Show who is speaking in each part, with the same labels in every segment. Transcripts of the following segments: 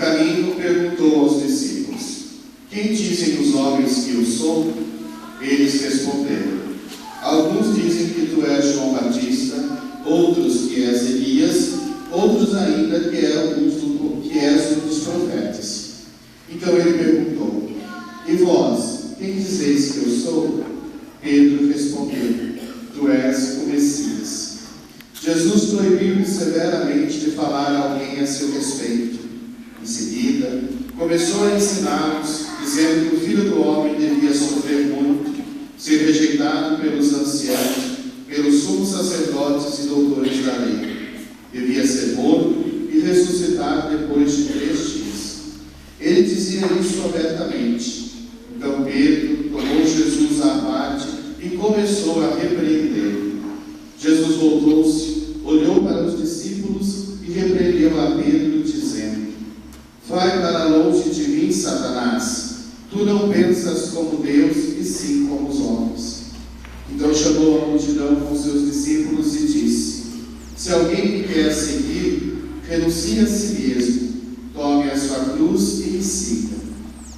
Speaker 1: caminho, perguntou aos discípulos: quem dizem os homens que eu sou? Eles responderam: alguns dizem que tu és João Batista, outros que és Elias, outros ainda que és um dos profetas. Então ele perguntou: e vós, quem dizeis que eu sou? Pedro respondeu: tu és o Messias. Jesus proibiu-lhe severamente de falar a alguém a seu respeito. Em seguida, começou a ensiná-los, dizendo que o Filho do Homem devia sofrer muito, ser rejeitado pelos anciãos, pelos sumos sacerdotes e doutores da lei. Devia ser morto e ressuscitar depois de 3 dias. Ele dizia isso abertamente. Então Pedro tomou Jesus à parte e começou a repreendê-lo. Jesus voltou-se, olhou para os discípulos e repreendeu a Pedro, dizendo: vai para longe de mim, Satanás. Tu não pensas como Deus, e sim como os homens. Então chamou a multidão com seus discípulos e disse: se alguém me quer seguir, renuncie a si mesmo, tome a sua cruz e me siga.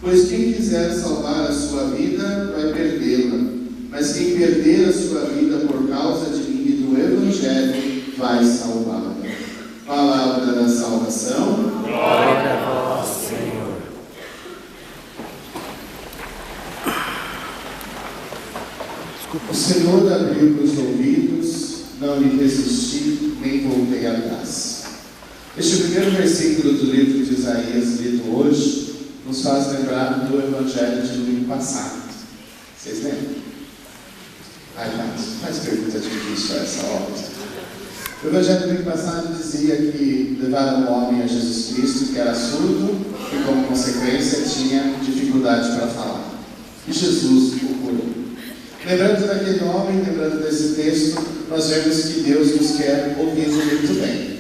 Speaker 1: Pois quem quiser salvar a sua vida, vai perdê-la. Mas quem perder a sua vida por causa de mim e do Evangelho, vai salvá-la. Palavra da salvação.
Speaker 2: Glória a vós, Senhor.
Speaker 1: O Senhor abriu os ouvidos, não lhe resisti, nem voltei atrás. Este primeiro versículo do livro de Isaías, lido hoje, nos faz lembrar do Evangelho de domingo passado. Vocês lembram? Faz pergunta difícil a essa hora. O Evangelho do domingo passado dizia que levaram um homem a Jesus Cristo que era surdo e, como consequência, tinha dificuldade para falar. E Jesus o curou. Lembrando daquele homem, lembrando desse texto, nós vemos que Deus nos quer ouvindo muito bem.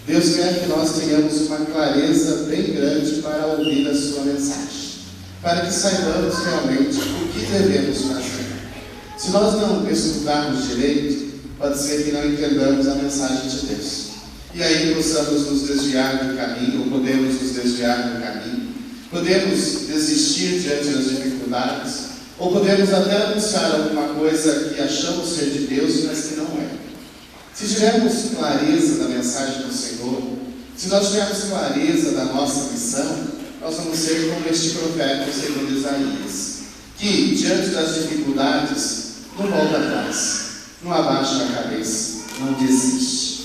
Speaker 1: Deus quer que nós tenhamos uma clareza bem grande para ouvir a sua mensagem, para que saibamos realmente o que devemos fazer. Se nós não estudarmos direito, pode ser que não entendamos a mensagem de Deus. E aí possamos nos desviar do caminho, ou podemos nos desviar do caminho. Podemos desistir diante das dificuldades, ou podemos até anunciar alguma coisa que achamos ser de Deus, mas que não é. Se tivermos clareza da mensagem do Senhor, se nós tivermos clareza da nossa missão, nós vamos ser como este profeta, segundo Isaías, que, diante das dificuldades, não volta atrás, não abaixa a cabeça, não desiste.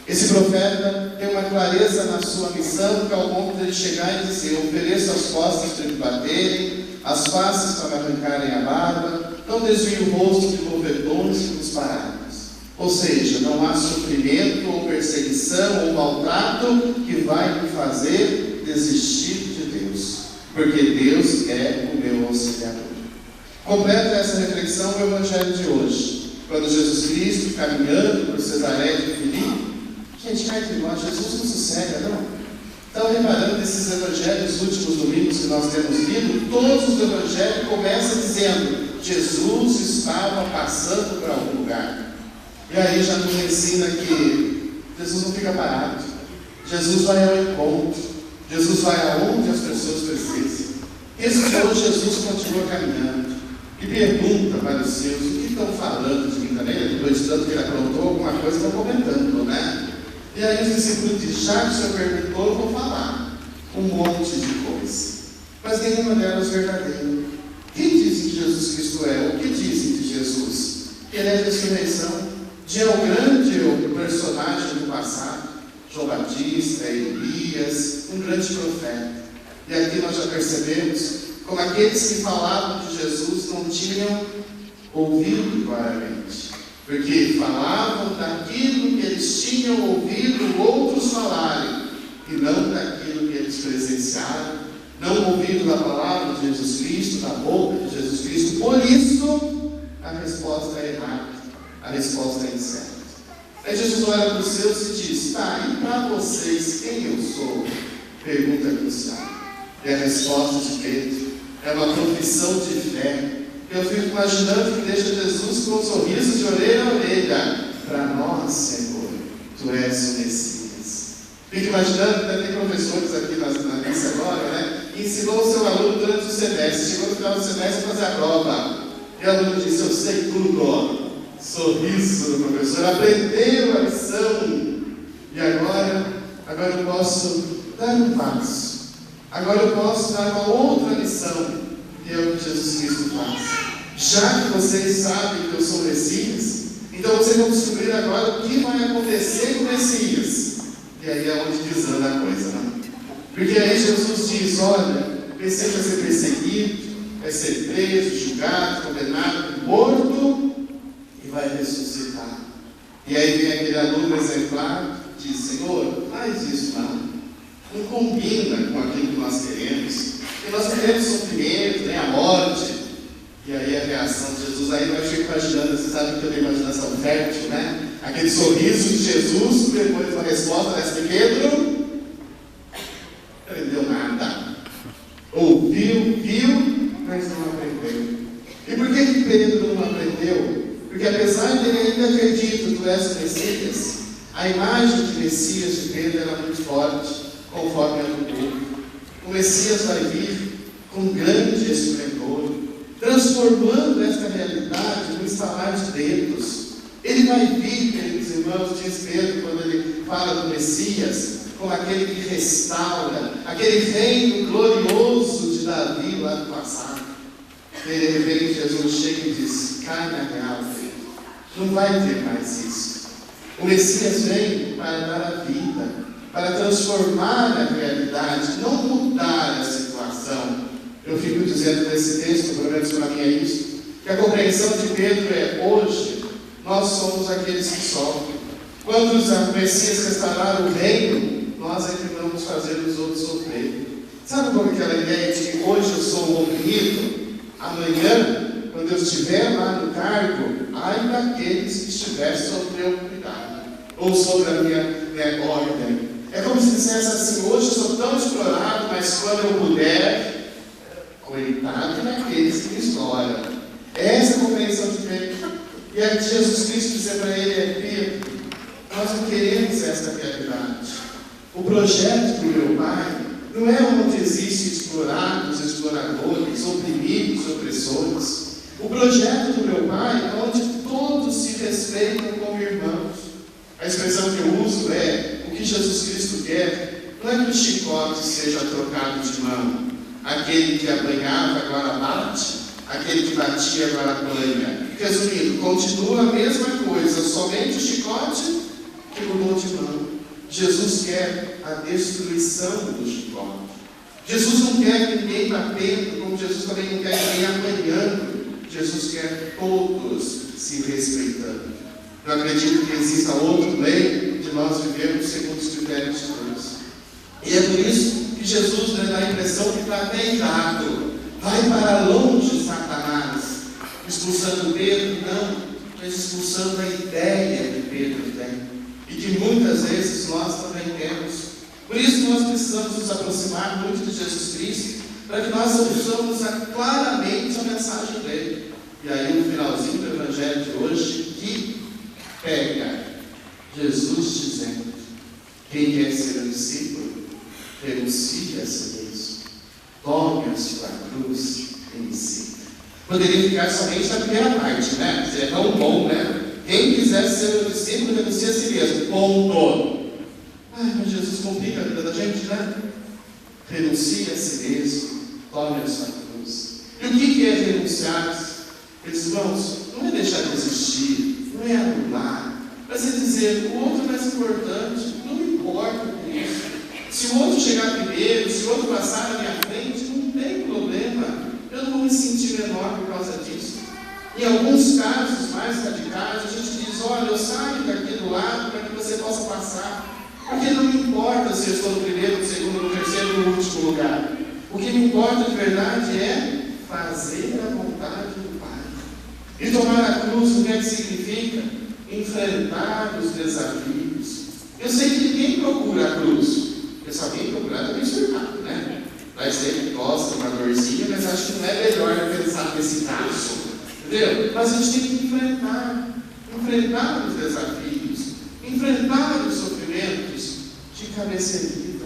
Speaker 1: Esse profeta tem uma clareza na sua missão, que ao ponto de ele chegar e dizer: ofereço as costas para me baterem, as faces para me arrancarem a barba, não desvio o rosto de movetões e dos parados. Ou seja, não há sofrimento ou perseguição ou maltrato que vai me fazer desistir de Deus, porque Deus é o meu auxiliador. Completa essa reflexão o Evangelho de hoje, quando Jesus Cristo, caminhando por Cesareia de Filipe, gente, cá entre nós, Jesus não sossega, não. Estão reparando nesses evangelhos, últimos domingos que nós temos lido, todos os evangelhos começam dizendo: Jesus estava passando por algum lugar. E aí já nos ensina que Jesus não fica parado. Jesus vai ao encontro. Jesus vai aonde as pessoas precisam. Esse de hoje, Jesus continua caminhando e pergunta para os seus: o que estão falando de mim também? Depois de tanto que ele aprontou alguma coisa, estão comentando, né? E aí os discípulos dizem: já que o Senhor perguntou, eu vou falar um monte de coisa, mas nenhuma delas verdadeira. Quem dizem que Jesus Cristo é? O que dizem de Jesus? Ele é a ressurreição de um grande personagem do passado, João Batista, Elias, um grande profeta. E aqui nós já percebemos como aqueles que falavam de Jesus não tinham ouvido claramente, porque falavam daquilo que eles tinham ouvido outros falarem, e não daquilo que eles presenciaram, não ouvido da palavra de Jesus Cristo, da boca de Jesus Cristo. Por isso, a resposta é errada, a resposta é incerta. Aí Jesus olha para os seus e diz: tá, e para vocês, quem eu sou? Pergunta crucial. E a resposta de Pedro é uma profissão de fé. Eu fico imaginando que deixa Jesus com um sorriso de orelha a orelha. Para nós, Senhor, Tu és o Messias. Fico imaginando, né, tem professores aqui na missa agora, né? Ensinou o seu aluno durante o semestre, chegou no final do semestre para fazer a prova. E o aluno disse: eu sei tudo. Sorriso do professor, aprendeu a lição. E agora eu posso dar um passo. Agora eu posso dar uma outra lição. E é o que Jesus Cristo faz. Já que vocês sabem que eu sou o Messias, então vocês vão descobrir agora o que vai acontecer com o Messias. E aí é onde desanda a coisa, né? Porque aí Jesus diz: olha, o Messias vai ser perseguido, vai ser preso, julgado, condenado, morto e vai ressuscitar. E aí vem aquele aluno exemplar e diz: Senhor, faz isso não combina com aquilo que nós queremos. Porque nós não queremos sofrimento, nem a morte. E aí a reação de Jesus, aí eu fico imaginando, você sabe que eu tenho imaginação fértil, né? Aquele sorriso de Jesus, depois de uma resposta dessa de Pedro, não aprendeu nada. Ouviu, viu, mas não aprendeu. E por que Pedro não aprendeu? Porque apesar dele ainda acredito, tu és o Messias, a imagem de Messias de Pedro era muito forte, conforme a do povo. O Messias vai vir com grande esplendor, transformando esta realidade no estalar de dedos. Ele vai vir, queridos irmãos, diz Pedro, quando ele fala do Messias, como aquele que restaura, aquele reino glorioso de Davi lá do passado. E de repente Jesus chega e diz: cai na real, filho. Não vai ter mais isso. O Messias vem para dar a vida, para transformar a realidade, não mudar a situação. Eu fico dizendo nesse texto, pelo menos para mim é isso, que a compreensão de Pedro é: hoje nós somos aqueles que sofrem. Quando o Messias restaurar o reino, nós é que vamos fazer os outros sofrer. Sabe como aquela ideia de que hoje eu sou um oprimido, amanhã, quando eu estiver lá no cargo, ai daqueles que estiver sob meu cuidado, ou sobre a minha ordem. É como se dissesse assim: hoje eu sou tão explorado, mas quando eu puder, coitado daqueles que me exploram. Essa é a compreensão de Pedro. E aí Jesus Cristo dizer para ele: Pedro, nós não queremos esta realidade. O projeto do meu Pai não é onde existem explorados, exploradores, oprimidos, opressores. O projeto do meu Pai é onde todos se respeitam como irmãos. A expressão que eu uso é: o que Jesus Cristo quer não é que o chicote seja trocado de mão. Aquele que apanhava agora bate, aquele que batia agora apanha. Resumindo, continua a mesma coisa, somente o chicote que mudou de mão. Jesus quer a destruição do chicote. Jesus não quer ninguém batendo, como Jesus também não quer ninguém apanhando. Jesus quer todos se respeitando. Eu acredito que exista outro meio de nós vivermos segundo os critérios de Deus. E é por isso que Jesus dá a impressão que está até irado. Vai para longe, Satanás. Expulsando Pedro, não, mas expulsando a ideia que Pedro tem. E que muitas vezes nós também temos. Por isso nós precisamos nos aproximar muito de Jesus Cristo, para que nós ouçamos claramente a mensagem dele. E aí no finalzinho do Evangelho de hoje, que pega Jesus dizendo: quem quer ser um discípulo, renuncie a si mesmo, tome a sua cruz e me siga. Poderia ficar somente na primeira parte, né? Seria tão bom, né? Quem quiser ser um discípulo, renuncie a si mesmo, ponto. Ai, mas Jesus complica a vida da gente, né? Renuncie a si mesmo, tome a sua cruz. E o que é renunciar? Meus irmãos, não é deixar de existir, não é anular, mas é dizer: o outro é mais importante, não me importa com isso. Se o outro chegar primeiro, se o outro passar na minha frente, não tem problema. Eu não vou me sentir menor por causa disso. Em alguns casos mais radicais, a gente diz: olha, eu saio daqui do lado para que você possa passar. Porque não me importa se eu estou no primeiro, no segundo, no terceiro, no último lugar. O que me importa de verdade é fazer a vontade do Pai. E tomar a cruz, o que é que significa? Enfrentar os desafios. Eu sei que ninguém procura a cruz. Porque se alguém procurar, também sou errado, né? Vai ser que gosta, uma dorzinha, mas acho que não é melhor pensar nesse caso. Entendeu? Mas a gente tem que enfrentar os desafios, enfrentar os sofrimentos. de cabeça erguida,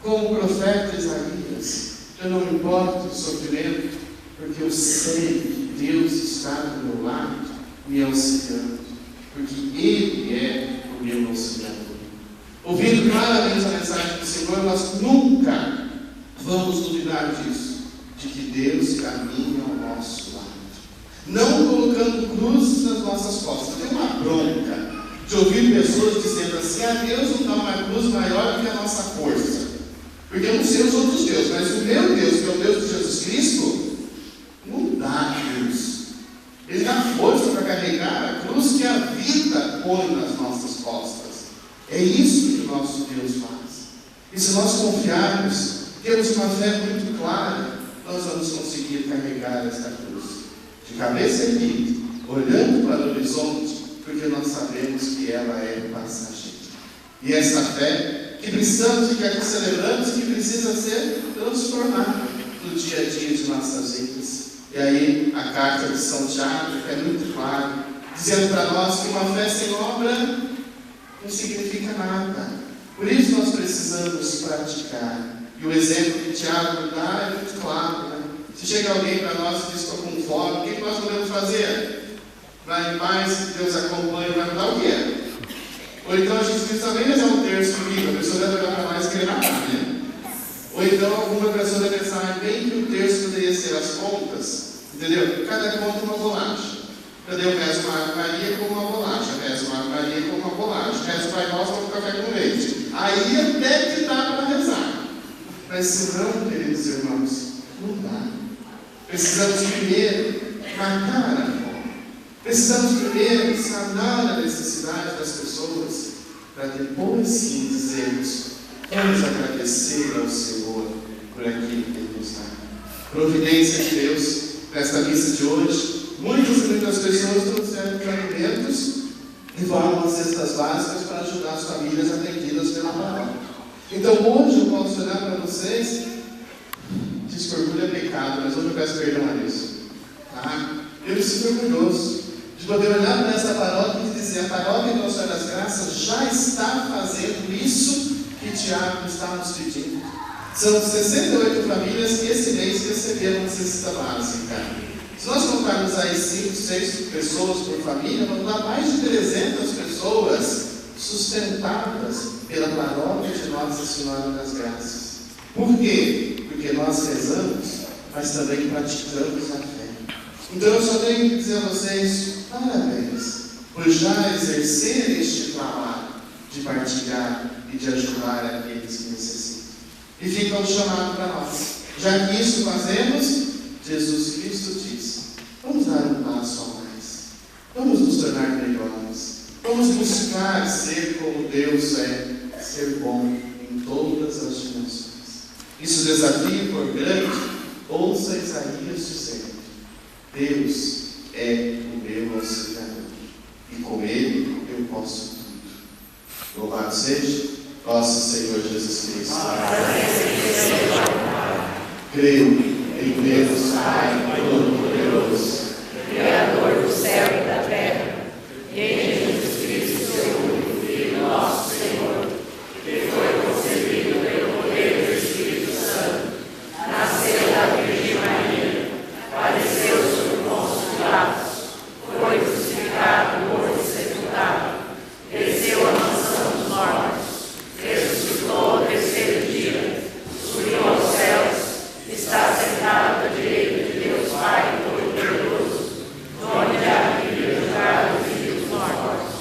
Speaker 1: como o profeta Isaías. Eu não me importo do sofrimento, porque eu sei que Deus está do meu lado, me auxiliando, porque Ele é o meu auxiliador. Ouvindo claramente a mensagem do Senhor, nós nunca vamos duvidar disso, de que Deus caminha ao nosso lado, não colocando cruzes nas nossas costas. Tem uma bronca de ouvir pessoas dizendo assim: Deus não dá uma cruz maior do que a nossa força, porque eu não sei os outros deuses, mas o meu Deus, que é o Deus de Jesus Cristo, não dá cruz. Ele dá força para carregar a cruz que a vida põe nas nossas costas. É isso que o nosso Deus faz. E se nós confiarmos, temos uma fé muito clara, nós vamos conseguir carregar esta cruz de cabeça erguida, olhando para o horizonte, porque nós sabemos que ela é passageira. E essa fé que precisamos e que aqui celebramos, que precisa ser transformada no dia a dia de nossas vidas. E aí a carta de São Tiago é muito clara, dizendo para nós que uma fé sem obra não significa nada. Por isso nós precisamos praticar. E o exemplo que Tiago dá é muito claro, né? Se chega alguém para nós e diz: estou com fome, o que nós podemos fazer? Vai em paz, Deus acompanha, vai mudar o quê? Ou então a gente diz: também mas é um terço comigo, a pessoa deve olhar para nós e querer matar, né? Ou então alguma pessoa deve pensar: bem que o terço poderia ser as contas, entendeu? Cada conta uma bolacha. Eu rezo uma Ave Maria com uma bolacha, rezo uma Ave Maria com uma bolacha, rezo o Pai Nosso com café com leite. Aí até que dá para rezar. Mas se não, queridos irmãos, não dá. Precisamos primeiro matar a fome. Precisamos primeiro sanar a necessidade das pessoas, para depois sim dizermos: vamos agradecer ao Senhor por aquilo que Ele nos dá. Providência de Deus, nesta missa de hoje, muitas pessoas trouxeram os alimentos e formam as cestas básicas para ajudar as famílias atendidas pela paróquia. Então hoje eu posso olhar para vocês, diz que orgulho é pecado, mas hoje eu peço perdão a isso. Eu me sinto orgulhoso de poder olhar para essa paróquia e dizer: a paróquia de Nossa Senhora das Graças já está fazendo isso que Tiago está nos pedindo. São 68 famílias que esse mês receberam a cesta básica. Se nós contarmos aí 5, 6 pessoas por família, vamos dar mais de 300 pessoas sustentadas pela paróquia de Nossa Senhora das Graças. Por quê? Porque nós rezamos, mas também praticamos a fé. Então eu só tenho que dizer a vocês: parabéns por já exercer este trabalho de partilhar e de ajudar aqueles que necessitam. E fica o chamado para nós. Já que isso fazemos, Jesus Cristo diz: vamos dar um passo a mais, vamos nos tornar melhores, vamos buscar ser como Deus é, ser bom em todas as dimensões. Isso desafio for grande, ouça Isaías dizendo: Deus é o meu auxiliador, e com Ele eu posso tudo. Louvado seja nosso Senhor Jesus Cristo. Creio em Deus Pai Todo-Poderoso,
Speaker 2: Criador do céu e da terra, e em Jesus Cristo, seu único Filho, nosso Senhor, que foi concebido pelo poder do Espírito Santo, nasceu da Virgem Maria, padeceu sob Pôncio Pilatos, foi crucificado, morto e sepultado, desceu à mansão dos mortos, ressuscitou ao terceiro dia, subiu aos céus, está sentado à direita de Deus Pai Todo-Poderoso, onde há de julgar os vivos e os mortos.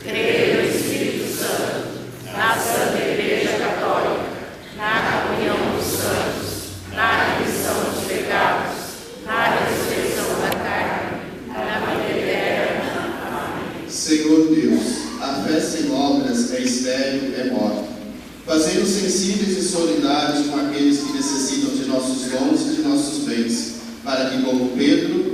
Speaker 2: Creio no Espírito Santo, na Santa Igreja Católica, na comunhão dos santos, na remissão dos pecados, na ressurreição da carne, na vida eterna. Amém.
Speaker 1: Senhor Deus, a fé sem obras é estéril, é morta. Fazendo sensíveis e solidários com aqueles que necessitam de nossos dons e de nossos bens, para que, como Pedro,